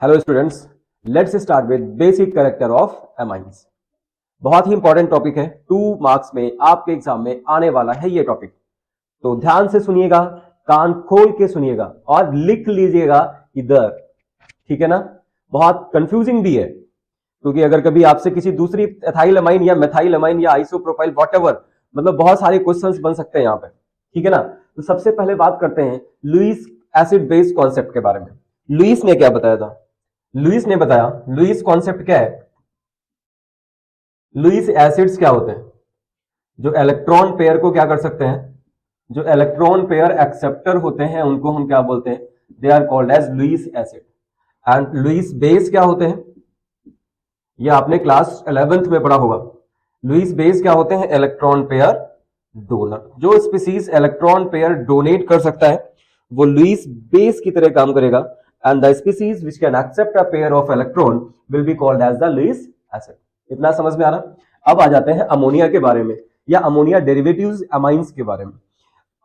Hello students, let's start with basic character of amines. बहुत ही important topic है, 2 marks में आपके एग्जाम में आने वाला है ये टॉपिक। तो ध्यान से सुनिएगा, कान खोल के सुनिएगा और लिख लीजिएगा इधर, ठीक है ना। बहुत कंफ्यूजिंग भी है, क्योंकि अगर कभी आपसे किसी दूसरी एथाइल अमाइन या मेथाइल अमाइन या आइसोप्रोपाइल व्हाटएवर, मतलब बहुत सारे क्वेश्चंस बन सकते हैं यहाँ पे, ठीक है ना। तो सबसे पहले बात करते हैं लुईस एसिड बेस कॉन्सेप्ट के बारे में। लुईस ने क्या बताया था? लुईस ने बताया, लुईस कॉन्सेप्ट क्या है? लुईस एसिड्स क्या होते हैं? जो इलेक्ट्रॉन पेयर को क्या कर सकते हैं, जो इलेक्ट्रॉन पेयर एक्सेप्टर होते हैं उनको हम क्या बोलते हैं? They are called as Lewis acid. And Lewis base क्या होते हैं? ये आपने क्लास 11th में पढ़ा होगा। लुईस बेस क्या होते हैं? Electron pair donor. जो स्पीसीज इलेक्ट्रॉन पेयर डोनेट कर सकता है वो लुईस बेस की तरह काम करेगा, and the species which can accept a pair of electron will be called as the Lewis acid। इतना समझ में आ रहा? अब आ जाते हैं अमोनिया के बारे में या अमोनिया डेरिवेटिव्स अमाइंस के बारे में।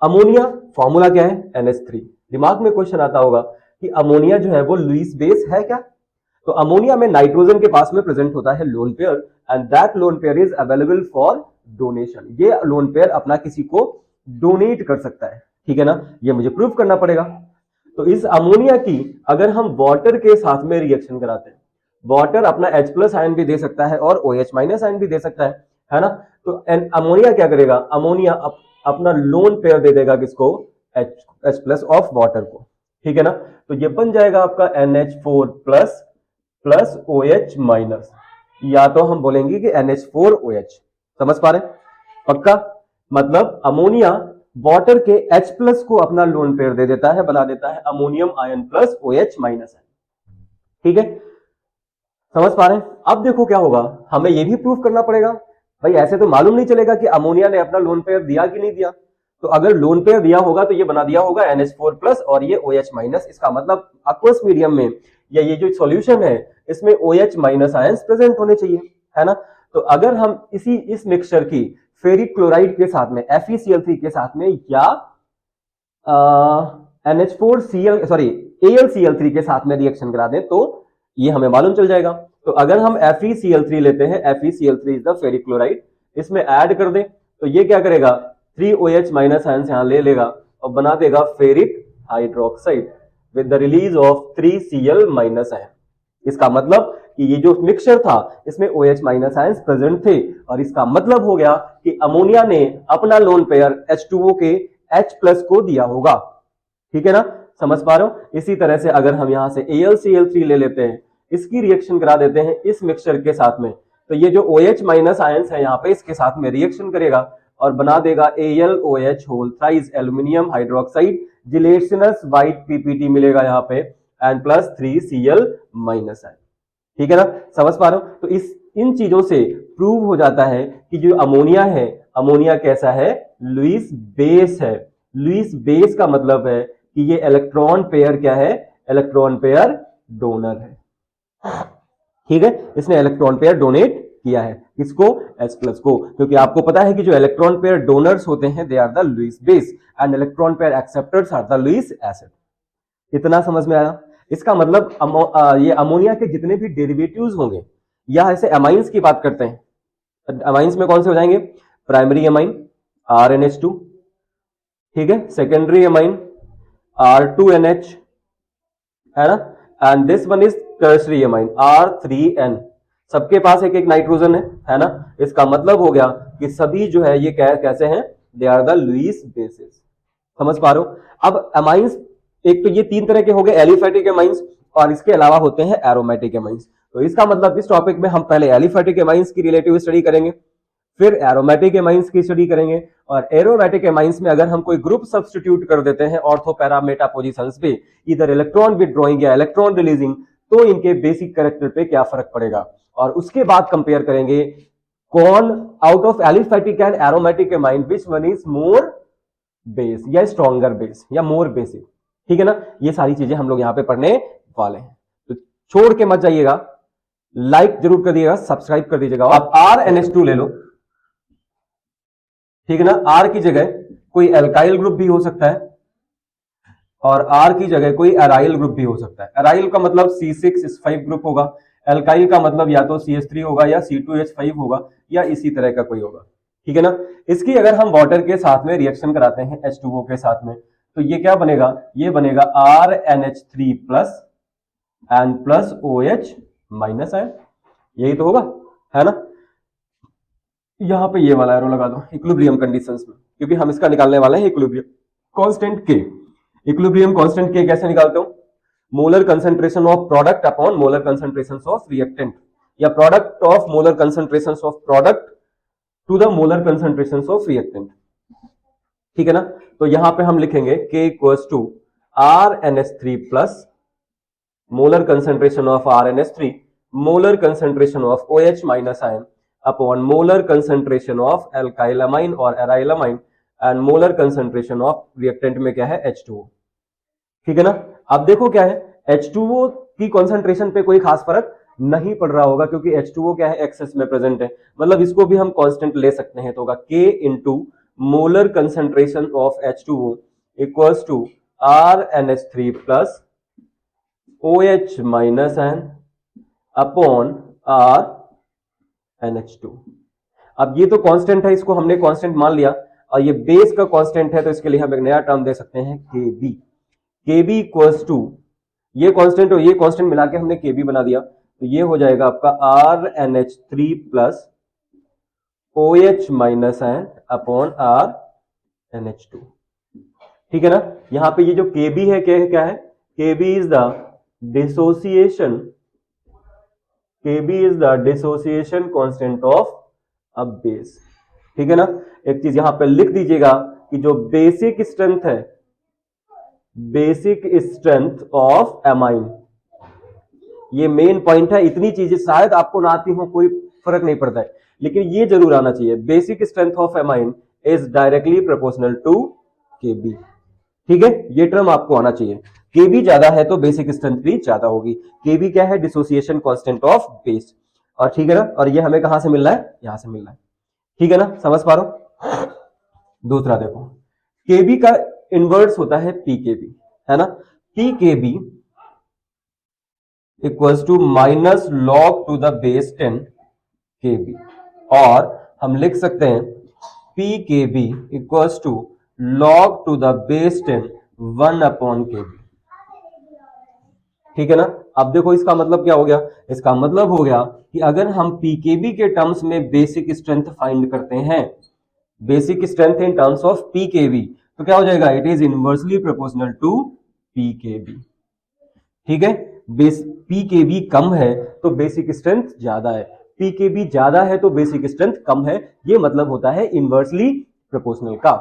अमोनिया फॉर्मूला क्या है? NH3। दिमाग में क्वेश्चन आता होगा कि अमोनिया जो है वो लुईस बेस है क्या? तो अमोनिया में नाइट्रोजन के पास में प्रेजेंट होता है lone pair, and that lone pair is available for donation. ये लोन पेयर अपना किसी को डोनेट कर सकता है, ठीक है ना। ये मुझे प्रूव करना पड़ेगा। तो इस अमोनिया की अगर हम वाटर के साथ में रिएक्शन कराते हैं, वाटर अपना H+ आयन भी दे सकता है और OH- आयन भी दे सकता है ना। तो अमोनिया क्या करेगा? अमोनिया अपना लोन पेयर दे देगा किसको? H+ ऑफ वाटर को, ठीक है ना। तो ये बन जाएगा आपका NH4 प्लस OH-, या तो हम बोलेंगे कि NH4OH। समझ पा रहे? पक्का? मतलब अमोनिया वाटर के H+ को अपना लोन पेयर दे देता है, बना देता है ammonium ion plus OH- ion. ठीक है, समझ पा रहे हैं? अब देखो क्या होगा, हमें यह भी प्रूफ करना पड़ेगा। भाई ऐसे तो मालूम नहीं चलेगा कि अमोनिया ने अपना लोन पेयर दिया कि नहीं दिया। तो अगर लोन पेयर दिया होगा तो ये बना दिया होगा NH4 और ये OH-। इसका मतलब aqueous मीडियम में या ये जो सॉल्यूशन है इसमें OH- आयंस प्रेजेंट होने चाहिए, है ना। तो अगर हम इस मिक्सचर की फेरिक क्लोराइड के साथ में FeCl3 के साथ में या NH4Cl सॉरी AlCl3 के साथ में रिएक्शन करा दें तो ये हमें मालूम चल जाएगा। तो अगर हम FeCl3 लेते हैं, FeCl3 is the ferric chloride, इसमें ऐड कर दें तो ये क्या करेगा? 3OH- आयंस यहां ले लेगा और बना देगा ferric hydroxide with the release of 3Cl- ion. इसका मतलब कि ये जो मिक्सचर था इसमें OH- आयंस प्रेजेंट थे, और इसका मतलब हो गया कि अमोनिया ने अपना लोन पेयर H2O के H+ को दिया होगा, ठीक है ना। समझ पा रहे हो? इसी तरह से अगर हम यहां से AlCl3 ले लेते हैं, इसकी रिएक्शन करा देते हैं इस मिक्सचर के साथ में, तो ये जो OH- आयंस है यहाँ पे इसके साथ में रिएक्शन करेगा और बना देगा AlOH whole thrice aluminium hydroxide, gelatinous white PPT मिलेगा यहाँ पे, एंड प्लस 3Cl- आयन, ठीक है ना। समझ पा रहे हो? तो इन चीजों से प्रूव हो जाता है कि जो अमोनिया है, अमोनिया कैसा है? लुईस बेस है। लुईस बेस का मतलब है कि ये इलेक्ट्रॉन पेयर क्या है? इलेक्ट्रॉन पेयर डोनर है, ठीक है। इसने इलेक्ट्रॉन पेयर डोनेट किया है किसको? H+ को, क्योंकि आपको पता है कि जो इलेक्ट्रॉन पेयर डोनर्स होते हैं they are the Lewis base and electron pair acceptors are the Lewis acid. इतना समझ में आया? इसका मतलब ये अमोनिया के जितने भी डेरिवेटिव्स होंगे, या ऐसे अमाइंस की बात करते हैं, अमाइंस में कौन से हो जाएंगे? प्राइमरी अमाइन RNH2, ठीक है, सेकेंडरी अमाइन R2NH, है ना, and this one is tertiary amine R3N। सबके पास एक एक नाइट्रोजन है ना। इसका मतलब हो गया कि सभी जो है ये कैसे हैं? They are the Lewis bases. समझ पा रहे हो? अब अमाइंस, एक तो ये 3 तरह के हो गए, एलिफैटिक एमाइंस, और इसके अलावा होते हैं एरोमेटिक एमाइंस। तो इसका मतलब इस टॉपिक में हम पहले एलिफैटिक एमाइंस की रिलेटिव स्टडी करेंगे, फिर एरोमेटिक एमाइंस की स्टडी करेंगे, और एरोमेटिक एमाइंस में अगर हम कोई ग्रुप सब्स्टिट्यूट कर देते हैं ऑर्थो पैरा मेटा पोजीशंस पे, इधर इलेक्ट्रॉन विथड्रॉइंग या इलेक्ट्रॉन रिलीजिंग, तो इनके बेसिक कैरेक्टर पे क्या फर्क पड़ेगा, और उसके बाद कंपेयर करेंगे कौन out of aliphatic and aromatic amine which one is more base या स्ट्रॉन्गर बेस या मोर बेसिक, ठीक है ना। ये सारी चीजें हम लोग यहां पे पढ़ने वाले हैं, तो छोड़ के मत जाइएगा, लाइक जरूर कर दिएगा, सब्सक्राइब कर दीजिएगा। आप RNH2 ले लो, ठीक है ना। R की जगह कोई एल्काइल ग्रुप भी हो सकता है, और R की जगह कोई एराइल ग्रुप भी हो सकता है। एराइल का मतलब C6H5 ग्रुप होगा, एल्काइल का मतलब या तो CH3 होगा या C2H5 होगा या इसी तरह का कोई होगा, ठीक है ना। इसकी अगर हम वाटर के साथ में रिएक्शन कराते हैं H2O के साथ में, तो ये क्या बनेगा, ये बनेगा RNH3 plus N plus OH minus ion, यही तो होगा, है ना। यहां पे ये वाला एरो लगा दो इक्विलिब्रियम कंडीशंस में, क्योंकि हम इसका निकालने वाले हैं equilibrium constant K. Equilibrium constant K कैसे निकालते हो, molar concentration of product upon molar concentration of reactant, या product of molar concentration of product to the molar concentration of reactant, ठीक है ना। तो यहां पे हम लिखेंगे K equals to RNH3 plus molar concentration of RNH3 molar concentration of OH minus ion upon molar concentration of alkylamine और arylamine and molar concentration of reactant में क्या है H2O, ठीक है ना। अब देखो क्या है, H2O की कंसंट्रेशन पे कोई खास फर्क नहीं पड़ रहा होगा, क्योंकि H2O क्या है, एक्सेस में प्रेजेंट है, मतलब इसको भी हम कांस्टेंट ले सकते हैं, तो होगा K into molar concentration of H2O equals to RNH3 plus OH minus n upon RNH2। अब ये तो कांस्टेंट है, इसको हमने कांस्टेंट मान लिया, और ये बेस का कांस्टेंट है, तो इसके लिए हम एक नया टर्म दे सकते हैं Kb। Kb इक्वल्स टू ये कांस्टेंट और ये कांस्टेंट मिला के हमने Kb बना दिया, तो ये हो जाएगा आपका RNH3 plus OH minus n upon RNH2, ठीक है ना। यहां पे ये जो Kb है क्या है, Kb is the dissociation, Kb is the dissociation constant of a base, ठीक है ना। एक चीज यहां पे लिख दीजिएगा कि जो बेसिक स्ट्रेंथ है, बेसिक स्ट्रेंथ ऑफ एमाइन, ये मेन पॉइंट है। इतनी चीजें शायद आपको ना आती हो, कोई फर्क नहीं पड़ता है, लेकिन ये जरूर आना चाहिए, basic strength of amine is directly proportional to Kb, ठीक है, ये टर्म आपको आना चाहिए। Kb ज्यादा है तो बेसिक स्ट्रेंथ भी ज्यादा होगी। Kb क्या है, डिसोसिएशन कांस्टेंट ऑफ बेस, और ठीक है ना, और ये हमें कहां से मिल रहा है, यहां से मिल रहा है, ठीक है ना, समझ पा रहे हो। दूसरा देखो, Kb का इनवर्स होता है Pkb, है ना। Pkb equals to minus log to the base 10 Kb, और हम लिख सकते हैं Pkb equals to log to the base 10 1 upon Kb, ठीक है ना। अब देखो इसका मतलब क्या हो गया, इसका मतलब हो गया कि अगर हम Pkb के टर्म्स में बेसिक स्ट्रेंथ फाइंड करते हैं, basic strength in terms of Pkb, तो क्या हो जाएगा, it is inversely proportional to Pkb, ठीक है। Pkb कम है तो बेसिक स्ट्रेंथ ज्यादा है, Pkb ज्यादा है तो बेसिक स्ट्रेंथ कम है, ये मतलब होता है इनवर्सली प्रोपोर्शनल का,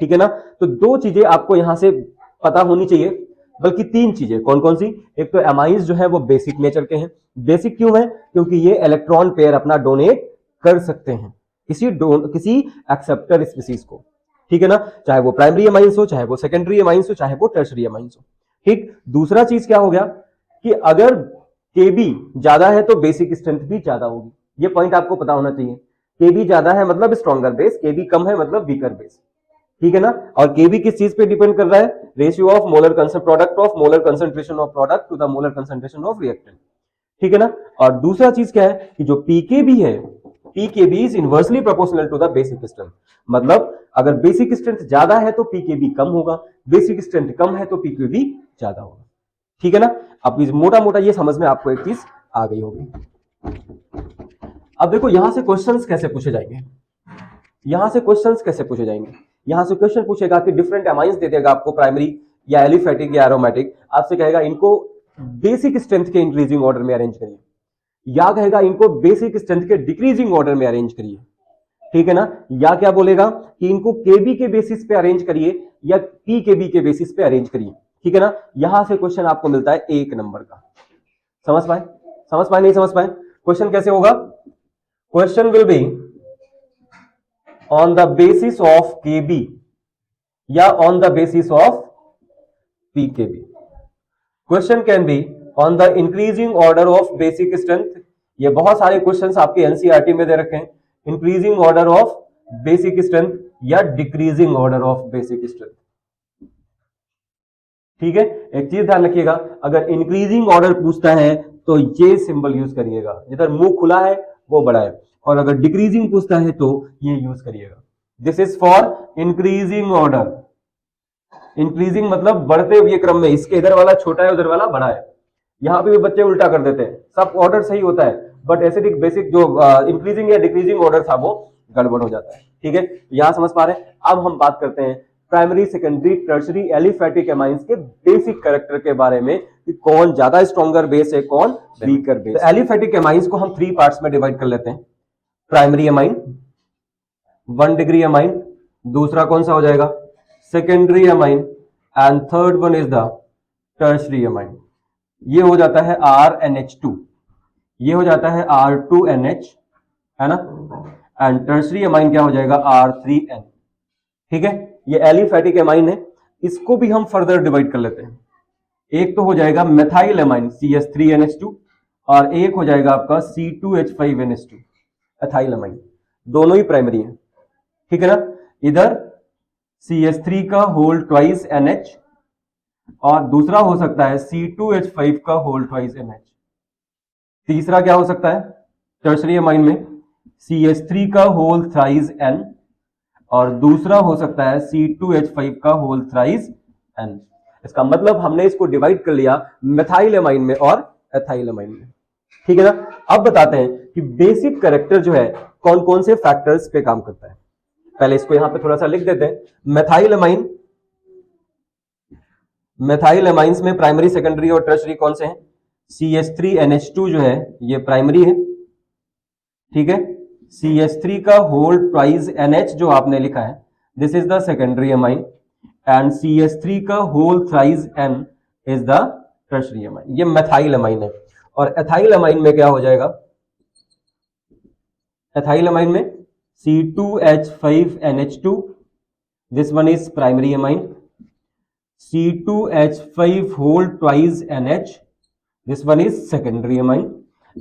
ठीक है ना। तो दो चीजें आपको यहां से पता होनी चाहिए, बल्कि तीन चीजें, कौन कौन सी, एक तो एमाइंस जो है वो बेसिक नेचर के हैं। बेसिक क्यों है, क्योंकि ये इलेक्ट्रॉन पेयर अपना डोनेट कर सकते हैं किसी एक्सेप्टर स्पीसीज को, ठीक है ना, चाहे वो प्राइमरी एमाइंस हो, चाहे वो सेकेंडरी एमाइंस हो, चाहे वो टर्शरी एमाइंस हो, ठीक। दूसरा चीज क्या हो गया कि अगर Kb ज्यादा है तो बेसिक स्ट्रेंथ भी ज्यादा होगी, ये पॉइंट आपको पता होना चाहिए। Kb ज्यादा है मतलब स्ट्रॉन्गर बेस, Kb कम है मतलब वीकर बेस, ठीक है ना। और Kb किस चीज पे डिपेंड कर रहा है, ratio of molar product of molar concentration of product to the molar concentration of reactant, ठीक है ना। और दूसरा चीज क्या है कि जो Pkb है, Pkb is inversely proportional to the basic strength, मतलब अगर बेसिक स्ट्रेंथ ज्यादा है तो Pkb कम होगा, बेसिक स्ट्रेंथ कम है तो Pkb ज्यादा होगा, ठीक है ना। अब मोटा मोटा ये समझ में आपको एक चीज आ गई होगी। अब देखो यहां से क्वेश्चंस कैसे पूछे जाएंगे, यहां से क्वेश्चंस कैसे पूछे जाएंगे, यहां से क्वेश्चन पूछेगा कि डिफरेंट एमाइंस दे देगा आपको, प्राइमरी या एलिफेटिक या एरोमेटिक, आपसे कहेगा इनको बेसिक स्ट्रेंथ के इंक्रीजिंग ऑर्डर में अरेंज करिए, या कहेगा इनको बेसिक स्ट्रेंथ के डिक्रीजिंग ऑर्डर में अरेंज करिए, ठीक है ना, या क्या बोलेगा कि इनको Kb के बेसिस पे अरेंज करिए या Pkb के बेसिस पे अरेंज करिए, ठीक है ना। यहां से क्वेश्चन आपको मिलता है एक नंबर का, समझ पाए, समझ पाए, नहीं समझ पाए, क्वेश्चन कैसे होगा, question will be on the basis of Kb या on the basis of Pkb, question can be on the increasing order of basic strength, ये बहुत सारे क्वेश्चंस आपके एनसीईआरटी में दे रखे हैं, increasing order of basic strength या decreasing order of basic strength, ठीक है, एक चीज ध्यान रखिएगा, अगर इंक्रीजिंग ऑर्डर पूछता है तो ये सिंबल यूज करिएगा, जिधर मुंह खुला है वो बड़ा है, और अगर डिक्रीजिंग पूछता है तो ये यूज करिएगा। This is for increasing order. Increasing मतलब बढ़ते हुए क्रम में, इसके इधर वाला छोटा है उधर वाला बड़ा है। यहाँ पे भी बच्चे उल्टा कर देते हैं, सब ऑर्डर सही होता है बट ऐसे बेसिक जो इंक्रीजिंग या डिक्रीजिंग ऑर्डर था वो गड़बड़ हो जाता है। ठीक है, यहाँ समझ पा रहे हैं। अब हम बात करते हैं primary, secondary, tertiary aliphatic amines के बेसिक कैरेक्टर के बारे में, कि कौन ज्यादा स्ट्रॉन्गर बेस है, कौन वीकर बेस। तो एलिफैटिक एमाइंस को हम 3 पार्ट्स में डिवाइड कर लेते हैं। प्राइमरी एमाइन, 1 डिग्री एमाइन, दूसरा कौन सा हो जाएगा, secondary amine, and third one is the tertiary amine. ये हो जाता है RNH2, ये हो जाता है R2NH, है ना, एंड टर्शरी एमाइन क्या हो जाएगा, R3N। ठीक है, ये एलिफैटिक एमाइन है, इसको भी हम फर्दर डिवाइड कर लेते हैं। एक तो हो जाएगा मेथाइल एमाइन CH3NH2, और एक हो जाएगा आपका C2H5NH2 एथाइल एमाइन। दोनों ही प्राइमरी है, ठीक है ना। इधर CH3 का होल ट्वाइस NH, और दूसरा हो सकता है C2H5 का होल ट्वाइस NH। तीसरा क्या हो सकता है टर्शरी एमाइन में, CH3 का होल थ्राइस N, और दूसरा हो सकता है C2H5 का होल थ्राइस N। इसका मतलब हमने इसको डिवाइड कर लिया मेथाइल एमाइन में और एथाइल एमाइन में। ठीक है ना। अब बताते हैं कि बेसिक कैरेक्टर जो है कौन कौन से फैक्टर्स पे काम करता है। पहले इसको यहां पे थोड़ा सा लिख देते हैं। मेथाइल एमाइन, मेथाइल एमाइंस में प्राइमरी, सेकेंडरी और टर्शरी कौन से हैं, CH3NH2 जो है ये प्राइमरी है, ठीक है। CH3 का होल ट्वाइस NH जो आपने लिखा है, this is the secondary amine, and CH3 का whole thrice N is the tertiary amine. ये मेथाइल एमाइन है। और एथाइल एमाइन में क्या हो जाएगा, एथाइल एमाइन में C2H5NH2, this one is primary amine, C2H5 whole twice NH, this one is secondary amine,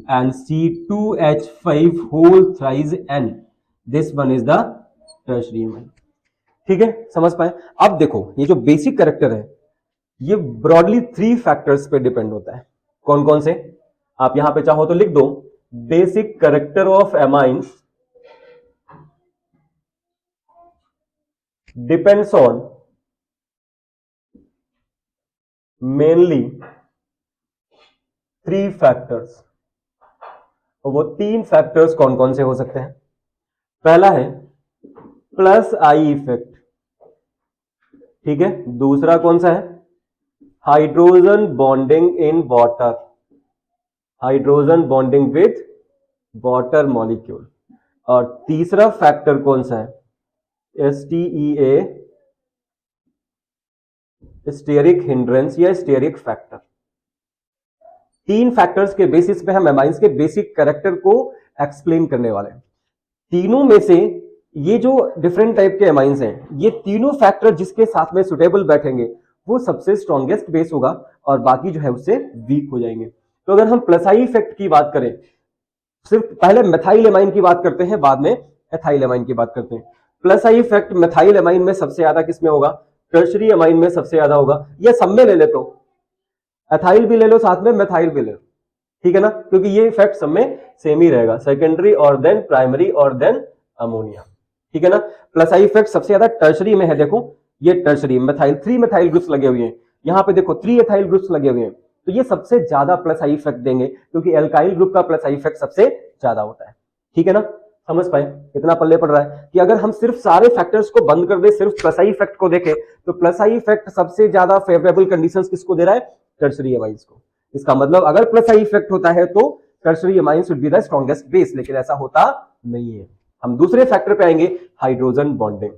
and C2H5 whole thrice N, this one is the tertiary amine। ठीक है, समझ पाए। अब देखो ये जो बेसिक कैरेक्टर है ये ब्रॉडली 3 फैक्टर्स पे डिपेंड होता है। कौन कौन से, आप यहां पे चाहो तो लिख दो, basic character of amines depends on mainly 3 factors. वो 3 फैक्टर्स कौन कौन से हो सकते हैं। पहला है प्लस आई इफेक्ट, ठीक है। दूसरा कौन सा है, hydrogen bonding in water, hydrogen bonding with water molecule. और तीसरा फैक्टर कौन सा है, STEA, स्टेरिक हिंड्रेंस या स्टेरिक फैक्टर। 3 फैक्टर्स के बेसिस पे हम एमाइंस के बेसिक कैरेक्टर को एक्सप्लेन करने वाले हैं। तीनों में से ये जो डिफरेंट टाइप के एमाइंस हैं, ये तीनों फैक्टर जिसके साथ में सुटेबल बैठेंगे वो सबसे स्ट्रॉन्गेस्ट बेस होगा, और बाकी जो है उससे वीक हो जाएंगे। तो अगर हम प्लस आई इफेक्ट की बात करें, सिर्फ पहले मेथाइल एमाइन की बात करते हैं, बाद में एथाइल एमाइन की बात करते हैं। Plus I effect methyl amine में सबसे ज्यादा किसमें होगा, टर्शरी एमाइन में सबसे ज्यादा होगा, या सब में ले ले, तो एथाइल भी ले लो साथ में, मेथाइल भी ले लो, ठीक है ना, क्योंकि ये इफेक्ट सब में सेम ही रहेगा, सेकेंडरी और देन प्राइमरी और देन अमोनिया, ठीक है ना। प्लस आई इफेक्ट सबसे ज्यादा टर्शरी में है। देखो ये टर्शरी मेथाइल, 3 मेथाइल ग्रुप्स लगे हुए हैं, यहाँ पे देखो 3 एथाइल ग्रुप्स लगे हुए हैं, तो ये सबसे ज्यादा प्लस आई इफेक्ट देंगे, क्योंकि एल्काइल ग्रुप का प्लस आई इफेक्ट सबसे ज्यादा होता है, ठीक है ना। समझ पाए कितना पल्ले पड़ रहा है, कि अगर हम सिर्फ सारे फैक्टर्स को बंद कर दे, सिर्फ प्लस आई इफेक्ट को देखें, तो प्लस आई इफेक्ट सबसे ज्यादा फेवरेबल कंडीशंस किसको दे रहा है, टर्शरी एमाइंस को। इसका मतलब अगर प्लस आई इफेक्ट होता है तो tertiary amines would be the strongest base, लेकिन ऐसा होता नहीं है। हम दूसरे फैक्टर पे आएंगे, हाइड्रोजन बॉन्डिंग।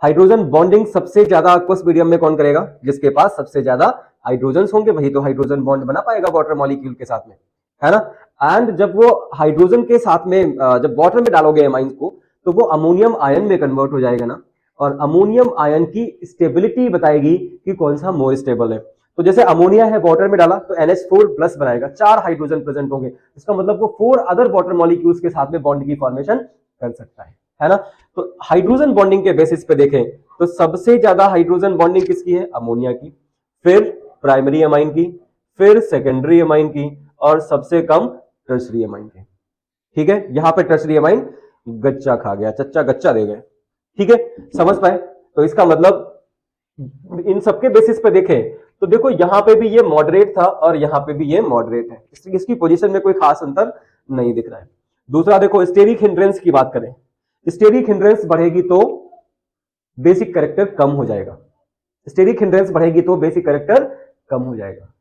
हाइड्रोजन बॉन्डिंग सबसे ज्यादा aqueous मीडियम में कौन करेगा, जिसके पास सबसे ज्यादा हाइड्रोजन्स होंगे वही तो हाइड्रोजन बॉन्ड बना पाएगा वाटर मॉलिक्यूल के साथ में, है ना। एंड जब वो हाइड्रोजन के साथ में जब वाटर में डालोगे एमाइंस को, तो वो अमोनियम आयन में कन्वर्ट हो जाएगा ना, और अमोनियम आयन की स्टेबिलिटी बताएगी कि कौन सा मोर स्टेबल है। तो जैसे अमोनिया है वाटर में डाला तो NH4+ बनाएगा, 4 हाइड्रोजन प्रेजेंट होंगे, इसका मतलब वो 4 अदर वाटर मॉलिक्यूल्स के साथ में बॉन्ड की फॉर्मेशन कर सकता है ना। तो हाइड्रोजन बॉन्डिंग के बेसिस पे देखें तो सबसे ज्यादा हाइड्रोजन बॉन्डिंग किसकी है, अमोनिया की। फिर प्राइमरी अमाइन की, फिर सेकेंडरी अमाइन की, और सबसे कम टर्शरी अमाइन की। ठीक है, यहां पे टर्शरी अमाइन गच्चा खा गया, चच्चा गच्चा दे गए। ठीक है, समझ पाए? तो इसका मतलब इन सबके बेसिस पे देखें तो देखो यहां पे भी ये मॉडरेट था और यहां पे भी ये मॉडरेट है, इसकी पोजीशन में कोई खास अंतर नहीं दिख रहा है। दूसरा देखो, स्टेरिक हिंड्रेंस की बात करें, स्टेरिक हिंड्रेंस बढ़ेगी तो बेसिक कैरेक्टर कम हो जाएगा। स्टेरिक हिंड्रेंस बढ़ेगी तो बेसिक कैरेक्टर कम हो जाएगा।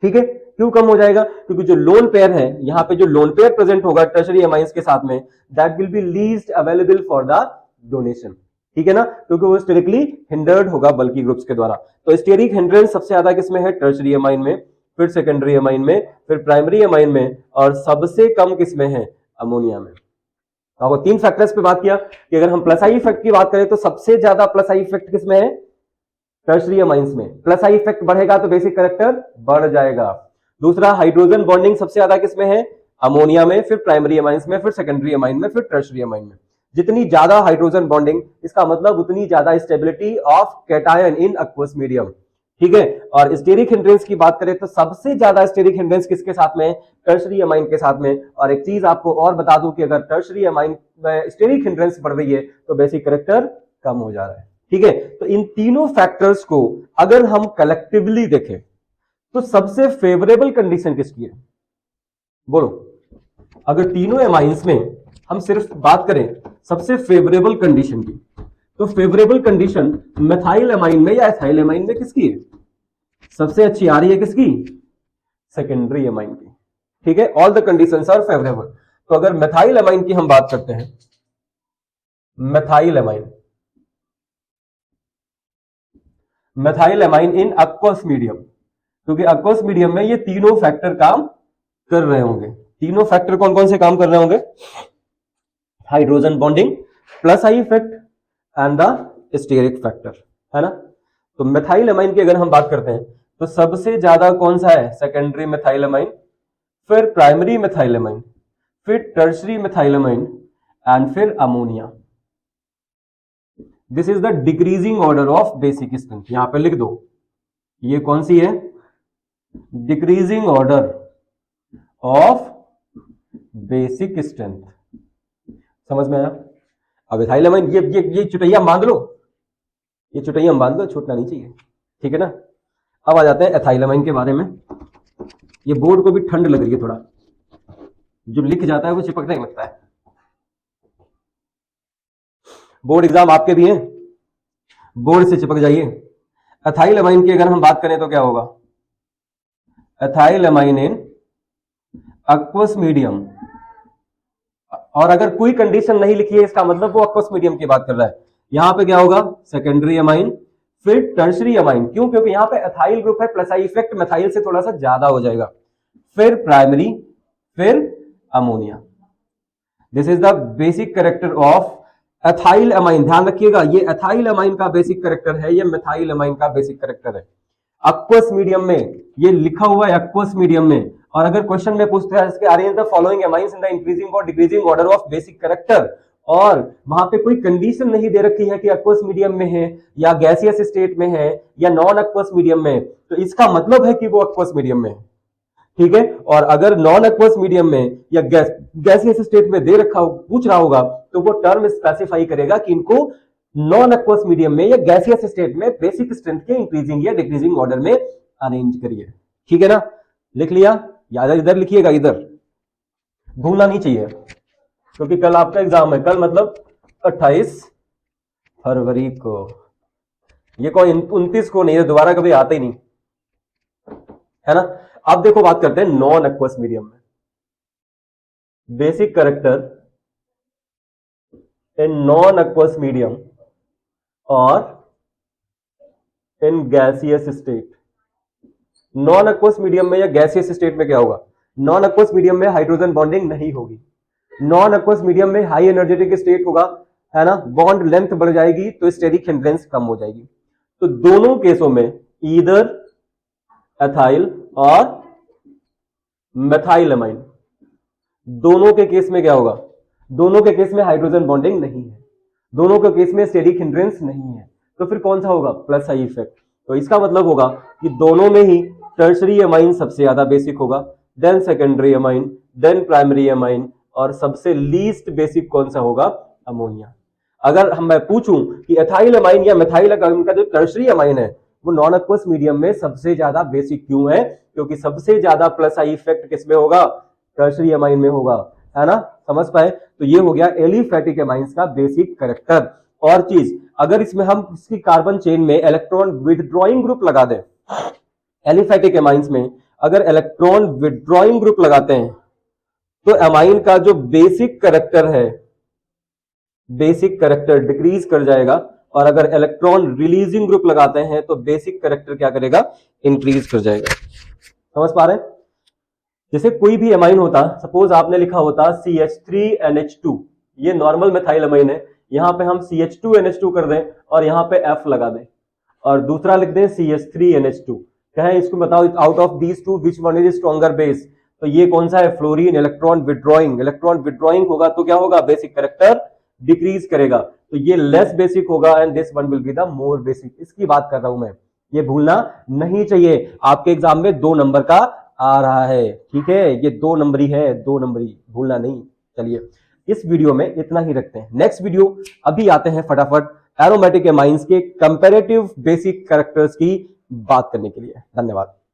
ठीक है, क्यों कम हो जाएगा? क्योंकि जो लोन पेयर है, यहां पे जो लोन पेयर प्रेजेंट होगा टर्शरी अमाइंस के साथ में, that will be least available for the donation. ठीक है ना, क्योंकि वो स्टेरिकली हिंडर्ड होगा बल्कि ग्रुप्स के द्वारा। तो स्टेरिक हिंड्रेंस सबसे ज्यादा किसमें है? टर्शरी अमाइन में, फिर सेकेंडरी अमाइन में, फिर प्राइमरी अमाइन में, और सबसे कम किसमें है? अमोनिया में। आपको तीन फैक्टर्स पे बात किया कि अगर हम प्लस आई इफेक्ट की बात करें तो सबसे ज्यादा प्लस आई इफेक्ट किसमें है? टर्शरी अमाइंस में। प्लस आई इफेक्ट बढ़ेगा तो बेसिक कैरेक्टर बढ़ जाएगा। दूसरा, हाइड्रोजन बॉन्डिंग सबसे ज्यादा किसमें है? अमोनिया में, फिर प्राइमरी अमाइंस में, फिर सेकेंडरी अमाइन में, फिर टर्शरी अमाइन में। जितनी ज्यादा हाइड्रोजन बॉन्डिंग, इसका मतलब उतनी ज्यादा stability of cation in aqueous medium. ठीक है, और स्टेरिक हिंड्रेंस की बात करें तो सबसे ज्यादा स्टेरिक हिंड्रेंस किसके साथ में? टर्शरी अमाइन के साथ में। और एक चीज आपको और बता दूं कि अगर टर्शरी अमाइन में स्टेरिक हिंड्रेंस बढ़ रही है तो बेसिक कैरेक्टर कम हो जा रहा है। ठीक है, तो इन तीनों फैक्टर्स को अगर हम कलेक्टिवली देखें तो सबसे फेवरेबल कंडीशन किसकी है? बोलो, अगर तीनों एमाइंस में हम सिर्फ बात करें सबसे फेवरेबल कंडीशन की, तो फेवरेबल कंडीशन मेथाइल एमाइन में या एथाइल एमाइन में किसकी है? सबसे अच्छी आ रही है किसकी? सेकेंडरी एमाइन की। ठीक है, all the conditions are favourable. तो अगर मेथाइल एमाइन की हम बात करते हैं, methyl amine, methyl amine in aqueous medium, क्योंकि एक्वस मीडियम में ये तीनों फैक्टर काम कर रहे होंगे। तीनों फैक्टर कौन कौन से काम कर रहे होंगे? Hydrogen bonding, plus I effect and the steric factor, है ना। तो मेथाइल एमाइन की अगर हम बात करते हैं तो सबसे ज्यादा कौन सा है? सेकेंडरी मेथाइल एमाइन, फिर प्राइमरी मेथाइल एमाइन, फिर टर्शरी मेथाइल एमाइन, एंड फिर ammonia. This is the decreasing order of basic strength. यहां पे लिख दो, ये कौन सी है? Decreasing order of basic strength. समझ में आया? अब एथाइल एमाइन, ये चुटैया बांध लो, ये चुटैया बांध लो, छूटना नहीं चाहिए। ठीक है ना। अब आ जाते हैं एथाइल एमाइन के बारे में। ये बोर्ड को भी ठंड लग रही है थोड़ा, जो लिख जाता है वो चिपकने लगता है। बोर्ड एग्जाम आपके भी हैं, बोर्ड से चिपक जाइए। एथाइल एमाइन की अगर हम बात करें तो क्या होगा? Ethyl amine in aqueous medium, और अगर कोई कंडीशन नहीं लिखी है इसका मतलब वो एक्वस मीडियम की बात कर रहा है। यहां पे क्या होगा? सेकेंडरी अमाइन, फिर टर्शरी अमाइन। क्यों? क्योंकि यहां पे एथाइल ग्रुप है, प्लस आई इफेक्ट मेथाइल से थोड़ा सा ज्यादा हो जाएगा। फिर प्राइमरी, फिर ammonia. This is the basic character of ethyl amine. ध्यान रखिएगा, ये एथाइल अमाइन का बेसिक कैरेक्टर है, ये मेथाइल अमाइन का बेसिक कैरेक्टर है। एक्वस मीडियम में ये लिखा हुआ है, एक्वस मीडियम में। और अगर क्वेश्चन में पूछते हैं इसके arrange the following amines in the increasing और decreasing order of basic character, और वहां पे कोई कंडीशन नहीं दे रखी है कि एक्वस मीडियम में है या गैसियस स्टेट में है या नॉन एक्वस मीडियम में, तो इसका मतलब है कि वो एक्वस मीडियम में है। ठीक है, और अगर नॉन एक्वस मीडियम में या गैसियस स्टेट में दे रखा पूछ रहा होगा तो वो टर्म स्पेसिफाई करेगा कि इनको नॉन एक्वस मीडियम में या गैसियस स्टेट में बेसिक स्ट्रेंथ के इंक्रीजिंग या डिक्रीजिंग ऑर्डर में अरेंज करिए। ठीक है ना, लिख लिया? या इधर लिखिएगा, इधर भूलना नहीं चाहिए, क्योंकि कल आपका एग्जाम है। कल मतलब 28 फरवरी को, ये कोई 29 को नहीं है, दोबारा कभी आते ही नहीं, है ना। अब देखो बात करते हैं नॉन एक्वस मीडियम में। Basic character in non aqueous medium और in gaseous state. Non aqueous medium में या गैसियस स्टेट में क्या होगा? नॉन एक्वस मीडियम में हाइड्रोजन बॉन्डिंग नहीं होगी, नॉन एक्वस मीडियम में हाई एनर्जेटिक स्टेट होगा, है ना, बॉन्ड लेंथ बढ़ जाएगी तो स्टेरिक हिंड्रेंस कम हो जाएगी। तो दोनों केसों में ईदर एथाइल और मेथाइल अमाइन, दोनों के केस में क्या होगा? दोनों के केस में हाइड्रोजन बॉन्डिंग नहीं है, दोनों के केस में स्टेरिक हिंड्रेंस नहीं है, तो फिर कौन सा होगा? Plus I effect. तो इसका मतलब होगा कि दोनों में ही टर्शरी अमाइन सबसे ज्यादा बेसिक होगा, then secondary amine, then primary amine, और सबसे लीस्ट बेसिक कौन सा होगा? अमोनिया। अगर हम मैं पूछूं कि एथाइल अमाइन या मेथाइल अमाइन का जो टर्शरी अमाइन है वो नॉन एक्वस मीडियम में सबसे ज्यादा बेसिक क्यों है? क्योंकि सबसे ज्यादा प्लस आई इफेक्ट किसमें होगा? टर्शरी अमाइन में होगा, है ना? समझ पाए? तो ये हो गया एलिफैटिक अमाइंस का बेसिक कैरेक्टर। और चीज, अगर इसमें हम इसकी कार्बन चेन में इलेक्ट्रॉन विदड्रॉइंग ग्रुप लगा दें, एलिफैटिक अमाइंस में अगर इलेक्ट्रॉन विदड्रॉइंग ग्रुप लगाते हैं तो अमाइन का जो बेसिक कैरेक्टर है, बेसिक कैरेक्टर डिक्रीज कर जाएगा, और अगर इलेक्ट्रॉन रिलीजिंग ग्रुप लगाते हैं तो बेसिक कैरेक्टर क्या करेगा? इंक्रीज कर जाएगा। समझ पा रहे हैं? जैसे कोई भी अमाइन होता, सपोज आपने लिखा होता CH3NH2, ये नॉर्मल मेथाइल अमाइन है, यहां पे हम CH2NH2 कर दें और यहां पे F लगा दें, और दूसरा लिख दें CH3NH2, कहें इसको बताओ out of these two which one is stronger base? तो ये कौन सा है? Fluorine. Electron withdrawing, electron withdrawing होगा तो क्या होगा? बेसिक कैरेक्टर डिक्रीज करेगा, तो ये लेस बेसिक होगा and this one will be the more basic. इसकी बात कर रहा हूं मैं, ये भूलना नहीं चाहिए। आपके एग्जाम में 2 नंबर का आ रहा है, ठीक है? ये 2 नंबरी है, 2 नंबरी, भूलना नहीं। चलिए इस वीडियो में इतना ही रखते हैं। नेक्स्ट वीडियो अभी आते हैं फटाफट एरोमेटिक एमाइंस के कंपैरेटिव बेसिक कैरेक्टर्स की बात करने के लिए। धन्यवाद।